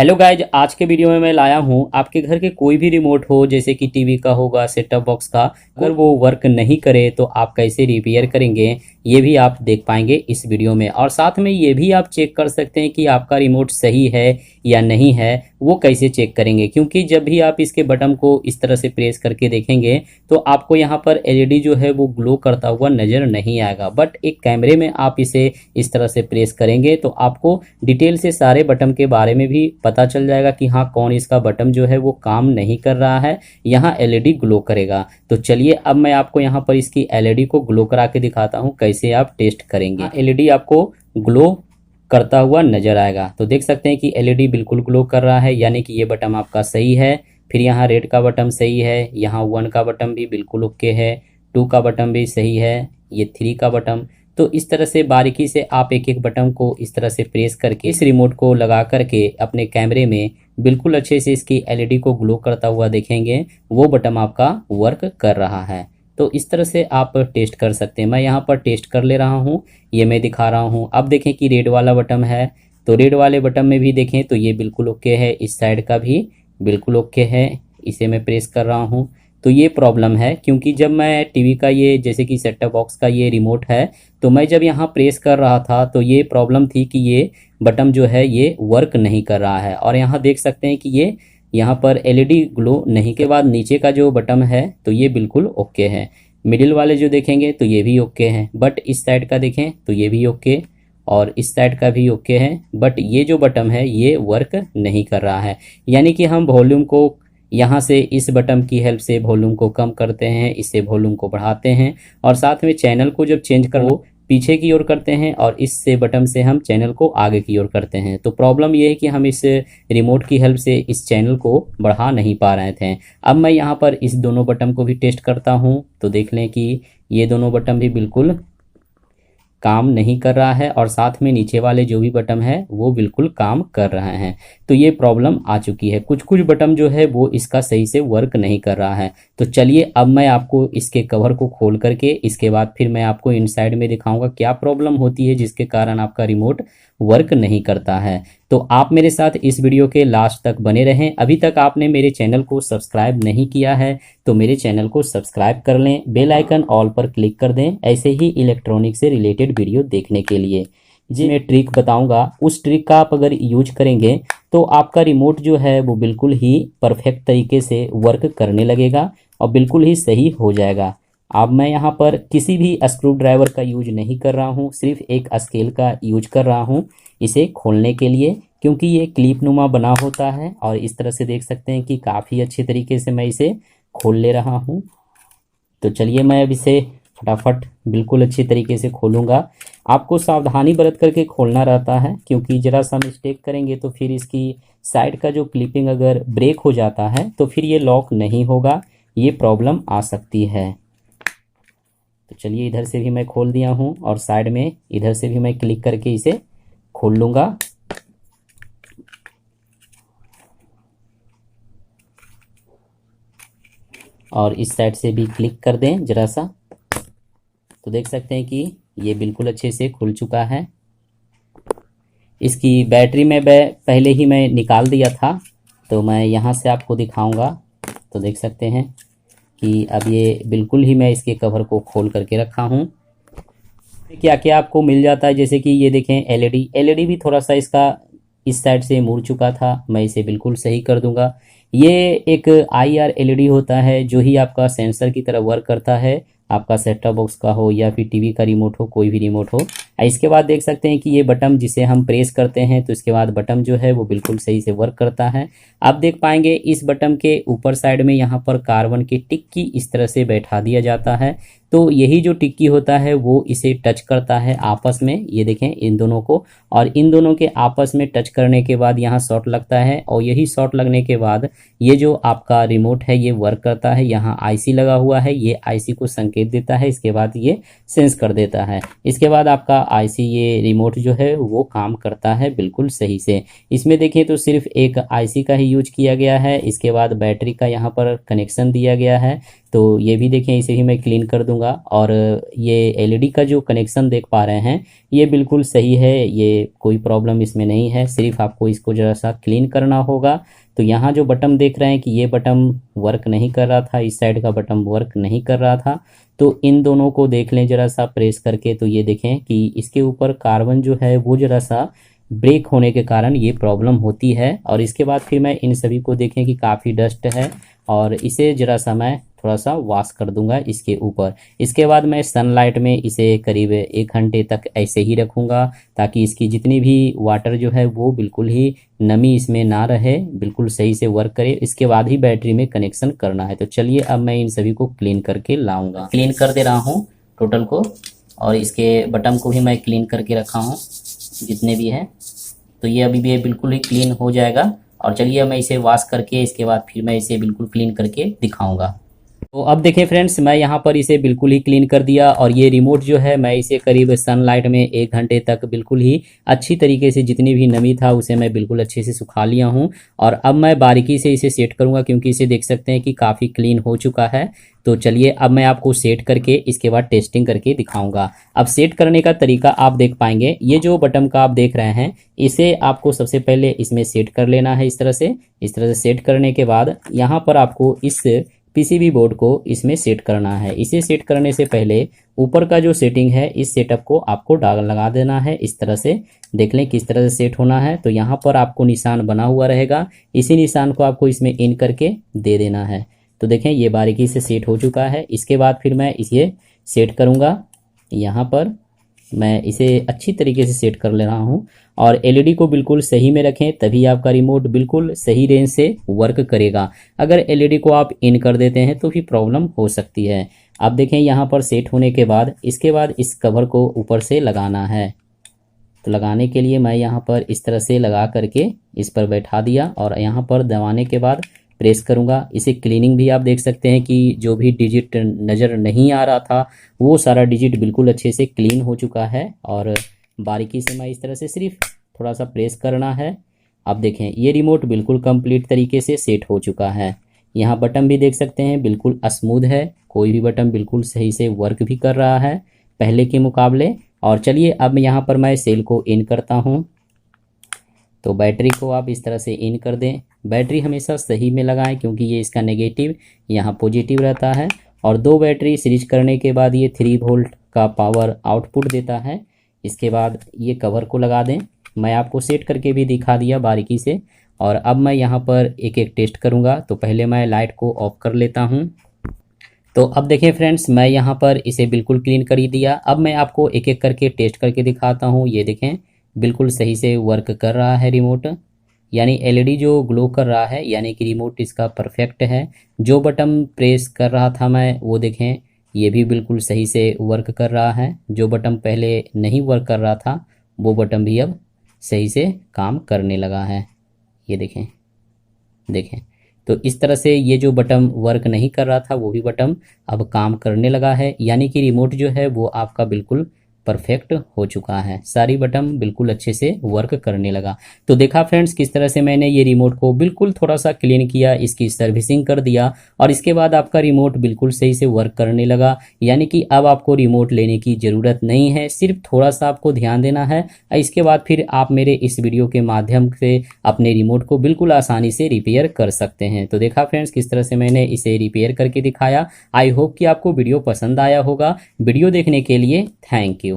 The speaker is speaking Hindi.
हेलो गाइज, आज के वीडियो में मैं लाया हूँ आपके घर के कोई भी रिमोट हो, जैसे कि टीवी का होगा, सेट टॉप बॉक्स का, अगर वो वर्क नहीं करे तो आप कैसे रिपेयर करेंगे ये भी आप देख पाएंगे इस वीडियो में। और साथ में ये भी आप चेक कर सकते हैं कि आपका रिमोट सही है या नहीं है। वो कैसे चेक करेंगे, क्योंकि जब भी आप इसके बटन को इस तरह से प्रेस करके देखेंगे तो आपको यहाँ पर एलईडी जो है वो ग्लो करता हुआ नजर नहीं आएगा। बट एक कैमरे में आप इसे इस तरह से प्रेस करेंगे तो आपको डिटेल से सारे बटन के बारे में भी पता चल जाएगा कि हाँ, कौन इसका बटन जो है वो काम नहीं कर रहा है, यहाँ एलईडी ग्लो करेगा। तो चलिए अब मैं आपको यहाँ पर इसकी एलईडी को ग्लो करा के दिखाता हूँ कैसे आप टेस्ट करेंगे। एलईडी आपको ग्लो करता हुआ नजर आएगा। तो देख सकते हैं कि एलईडी बिल्कुल ग्लो कर रहा है, यानी कि ये बटन आपका सही है। फिर यहाँ रेड का बटन सही है, यहाँ 1 का बटन भी बिल्कुल ओके है, 2 का बटन भी सही है, ये 3 का बटन। तो इस तरह से बारीकी से आप एक एक बटन को इस तरह से प्रेस करके इस रिमोट को लगा करके अपने कैमरे में बिल्कुल अच्छे से इसकी एलईडी को ग्लो करता हुआ देखेंगे, वो बटन आपका वर्क कर रहा है। तो इस तरह से आप टेस्ट कर सकते हैं। मैं यहाँ पर टेस्ट कर ले रहा हूँ, ये मैं दिखा रहा हूँ। अब देखें कि रेड वाला बटन है, तो रेड वाले बटन में भी देखें तो ये बिल्कुल ओके है, इस साइड का भी बिल्कुल ओके है। इसे मैं प्रेस कर रहा हूँ तो ये प्रॉब्लम है, क्योंकि जब मैं टीवी का ये जैसे कि सेट टॉप बॉक्स का ये रिमोट है, तो मैं जब यहाँ प्रेस कर रहा था तो ये प्रॉब्लम थी कि ये बटन जो है ये वर्क नहीं कर रहा है। और यहाँ देख सकते हैं कि ये यहाँ पर एलईडी ग्लो नहीं के बाद नीचे का जो बटन है तो ये बिल्कुल ओके है। मिडिल वाले जो देखेंगे तो ये भी ओके हैं, बट इस साइड का देखें तो ये भी ओके और इस साइड का भी ओके है। बट ये जो बटन है ये वर्क नहीं कर रहा है, यानी कि हम वॉल्यूम को यहाँ से इस बटन की हेल्प से वॉल्यूम को कम करते हैं, इससे वॉल्यूम को बढ़ाते हैं, और साथ में चैनल को जब चेंज कर वो पीछे की ओर करते हैं और इससे बटन से हम चैनल को आगे की ओर करते हैं। तो प्रॉब्लम ये है कि हम इस रिमोट की हेल्प से इस चैनल को बढ़ा नहीं पा रहे थे। अब मैं यहाँ पर इस दोनों बटन को भी टेस्ट करता हूँ, तो देख लें कि ये दोनों बटन भी बिल्कुल काम नहीं कर रहा है और साथ में नीचे वाले जो भी बटन है वो बिल्कुल काम कर रहे हैं। तो ये प्रॉब्लम आ चुकी है, कुछ कुछ बटन जो है वो इसका सही से वर्क नहीं कर रहा है। तो चलिए अब मैं आपको इसके कवर को खोल करके इसके बाद फिर मैं आपको इनसाइड में दिखाऊंगा क्या प्रॉब्लम होती है जिसके कारण आपका रिमोट वर्क नहीं करता है। तो आप मेरे साथ इस वीडियो के लास्ट तक बने रहें। अभी तक आपने मेरे चैनल को सब्सक्राइब नहीं किया है तो मेरे चैनल को सब्सक्राइब कर लें, बेल आइकन ऑल पर क्लिक कर दें ऐसे ही इलेक्ट्रॉनिक से रिलेटेड वीडियो देखने के लिए। जी मैं ट्रिक बताऊंगा, उस ट्रिक का आप अगर यूज करेंगे तो आपका रिमोट जो है वो बिल्कुल ही परफेक्ट तरीके से वर्क करने लगेगा और बिल्कुल ही सही हो जाएगा। अब मैं यहाँ पर किसी भी स्क्रू ड्राइवर का यूज नहीं कर रहा हूँ, सिर्फ एक स्केल का यूज कर रहा हूँ इसे खोलने के लिए, क्योंकि ये क्लिप नुमा बना होता है। और इस तरह से देख सकते हैं कि काफ़ी अच्छे तरीके से मैं इसे खोल ले रहा हूँ। तो चलिए मैं अब इसे फटाफट बिल्कुल अच्छी तरीके से खोलूँगा। आपको सावधानी बरत करके खोलना रहता है, क्योंकि ज़रा सा मिस्टेक करेंगे तो फिर इसकी साइड का जो क्लिपिंग अगर ब्रेक हो जाता है तो फिर ये लॉक नहीं होगा, ये प्रॉब्लम आ सकती है। तो चलिए इधर से भी मैं खोल दिया हूँ और साइड में इधर से भी मैं क्लिक करके इसे खोल लूँगा। और इस साइड से भी क्लिक कर दें ज़रा सा, तो देख सकते हैं कि ये बिल्कुल अच्छे से खुल चुका है। इसकी बैटरी में पहले ही मैं निकाल दिया था, तो मैं यहाँ से आपको दिखाऊंगा। तो देख सकते हैं कि अब ये बिल्कुल ही मैं इसके कवर को खोल करके रखा हूँ। क्या क्या आपको मिल जाता है, जैसे कि ये देखें एलईडी भी थोड़ा सा इसका इस साइड से मुड़ चुका था, मैं इसे बिल्कुल सही कर दूंगा। ये एक IR एलईडी होता है जो ही आपका सेंसर की तरह वर्क करता है, आपका सेट टॉप बॉक्स का हो या फिर टीवी का रिमोट हो, कोई भी रिमोट हो। इसके बाद देख सकते हैं कि ये बटन जिसे हम प्रेस करते हैं तो इसके बाद बटन जो है वो बिल्कुल सही से वर्क करता है। आप देख पाएंगे इस बटन के ऊपर साइड में यहाँ पर कार्बन की टिक्की इस तरह से बैठा दिया जाता है। तो यही जो टिक्की होता है वो इसे टच करता है आपस में, ये देखें इन दोनों को, और इन दोनों के आपस में टच करने के बाद यहाँ शॉर्ट लगता है और यही शॉर्ट लगने के बाद ये जो आपका रिमोट है ये वर्क करता है। यहाँ IC लगा हुआ है, ये IC को संकेत देता है, इसके बाद ये सेंस कर देता है। इसके बाद आपका IC ये रिमोट जो है वो काम करता है बिल्कुल सही से। इसमें देखें तो सिर्फ एक IC का ही यूज किया गया है। इसके बाद बैटरी का यहाँ पर कनेक्शन दिया गया है। तो ये भी देखें, इसे भी मैं क्लीन कर दूंगा। और ये एलईडी का जो कनेक्शन देख पा रहे हैं ये बिल्कुल सही है, ये कोई प्रॉब्लम इसमें नहीं है, सिर्फ आपको इसको ज़रा सा क्लीन करना होगा। तो यहाँ जो बटन देख रहे हैं कि ये बटन वर्क नहीं कर रहा था, इस साइड का बटन वर्क नहीं कर रहा था, तो इन दोनों को देख लें ज़रा सा प्रेस करके। तो ये देखें कि इसके ऊपर कार्बन जो है वो ज़रा सा ब्रेक होने के कारण ये प्रॉब्लम होती है। और इसके बाद फिर मैं इन सभी को देखें कि काफ़ी डस्ट है और इसे ज़रा सा मैं थोड़ा सा वॉश कर दूंगा इसके ऊपर। इसके बाद मैं सनलाइट में इसे करीब 1 घंटे तक ऐसे ही रखूंगा, ताकि इसकी जितनी भी वाटर जो है वो बिल्कुल ही नमी इसमें ना रहे, बिल्कुल सही से वर्क करे। इसके बाद ही बैटरी में कनेक्शन करना है। तो चलिए अब मैं इन सभी को क्लीन करके लाऊंगा। क्लीन कर दे रहा हूँ टोटल को, और इसके बटन को भी मैं क्लीन करके रखा हूँ जितने भी हैं। तो ये अभी भी बिल्कुल ही क्लीन हो जाएगा। और चलिए मैं इसे वॉश करके इसके बाद फिर मैं इसे बिल्कुल क्लीन करके दिखाऊंगा। तो अब देखें फ्रेंड्स, मैं यहाँ पर इसे बिल्कुल ही क्लीन कर दिया। और ये रिमोट जो है मैं इसे करीब सनलाइट में 1 घंटे तक बिल्कुल ही अच्छी तरीके से, जितनी भी नमी था उसे मैं बिल्कुल अच्छे से सुखा लिया हूँ। और अब मैं बारीकी से इसे सेट करूँगा, क्योंकि इसे देख सकते हैं कि काफ़ी क्लीन हो चुका है। तो चलिए अब मैं आपको सेट करके इसके बाद टेस्टिंग करके दिखाऊंगा। अब सेट करने का तरीका आप देख पाएंगे, ये जो बटन का आप देख रहे हैं इसे आपको सबसे पहले इसमें सेट कर लेना है। इस तरह से सेट करने के बाद यहाँ पर आपको इस पीसीबी बोर्ड को इसमें सेट करना है। इसे सेट करने से पहले ऊपर का जो सेटिंग है इस सेटअप को आपको लगा देना है। इस तरह से देख लें किस तरह से सेट होना है। तो यहाँ पर आपको निशान बना हुआ रहेगा, इसी निशान को आपको इसमें इन करके दे देना है। तो देखें ये बारीकी से सेट हो चुका है। इसके बाद फिर मैं इसे सेट करूँगा। यहाँ पर मैं इसे अच्छी तरीके से सेट कर ले रहा हूँ। और एलईडी को बिल्कुल सही में रखें, तभी आपका रिमोट बिल्कुल सही रेंज से वर्क करेगा। अगर एलईडी को आप इन कर देते हैं तो भी प्रॉब्लम हो सकती है। आप देखें यहाँ पर सेट होने के बाद इसके बाद इस कवर को ऊपर से लगाना है। तो लगाने के लिए मैं यहाँ पर इस तरह से लगा करके इस पर बैठा दिया, और यहाँ पर दबाने के बाद प्रेस करूँगा। इसे क्लीनिंग भी आप देख सकते हैं कि जो भी डिजिट नज़र नहीं आ रहा था वो सारा डिजिट बिल्कुल अच्छे से क्लीन हो चुका है। और बारीकी से मैं इस तरह से सिर्फ थोड़ा सा प्रेस करना है। अब देखें ये रिमोट बिल्कुल कंप्लीट तरीके से सेट हो चुका है। यहाँ बटन भी देख सकते हैं बिल्कुल स्मूथ है, कोई भी बटन बिल्कुल सही से वर्क भी कर रहा है पहले के मुकाबले। और चलिए अब यहाँ पर मैं सेल को इन करता हूँ। तो बैटरी को आप इस तरह से इन कर दें। बैटरी हमेशा सही में लगाएं, क्योंकि ये इसका नेगेटिव यहाँ पॉजिटिव रहता है। और 2 बैटरी सीरीज करने के बाद ये 3 वोल्ट का पावर आउटपुट देता है। इसके बाद ये कवर को लगा दें। मैं आपको सेट करके भी दिखा दिया बारीकी से। और अब मैं यहाँ पर एक एक टेस्ट करूँगा। तो पहले मैं लाइट को ऑफ कर लेता हूँ। तो अब देखें फ्रेंड्स, मैं यहाँ पर इसे बिल्कुल क्लीन कर ही दिया। अब मैं आपको एक एक करके टेस्ट करके दिखाता हूँ। ये देखें बिल्कुल सही से वर्क कर रहा है रिमोट, यानी एलईडी जो ग्लो कर रहा है, यानी कि रिमोट इसका परफेक्ट है। जो बटन प्रेस कर रहा था मैं वो देखें ये भी बिल्कुल सही से वर्क कर रहा है। जो बटन पहले नहीं वर्क कर रहा था वो बटन भी अब सही से काम करने लगा है। ये देखें तो इस तरह से ये जो बटन वर्क नहीं कर रहा था वो भी बटन अब काम करने लगा है, यानी कि रिमोट जो है वो आपका बिल्कुल परफेक्ट हो चुका है। सारी बटन बिल्कुल अच्छे से वर्क करने लगा। तो देखा फ्रेंड्स किस तरह से मैंने ये रिमोट को बिल्कुल थोड़ा सा क्लीन किया, इसकी सर्विसिंग कर दिया, और इसके बाद आपका रिमोट बिल्कुल सही से वर्क करने लगा। यानी कि अब आपको रिमोट लेने की ज़रूरत नहीं है, सिर्फ थोड़ा सा आपको ध्यान देना है। इसके बाद फिर आप मेरे इस वीडियो के माध्यम से अपने रिमोट को बिल्कुल आसानी से रिपेयर कर सकते हैं। तो देखा फ्रेंड्स किस तरह से मैंने इसे रिपेयर करके दिखाया। आई होप कि आपको वीडियो पसंद आया होगा। वीडियो देखने के लिए थैंक यू।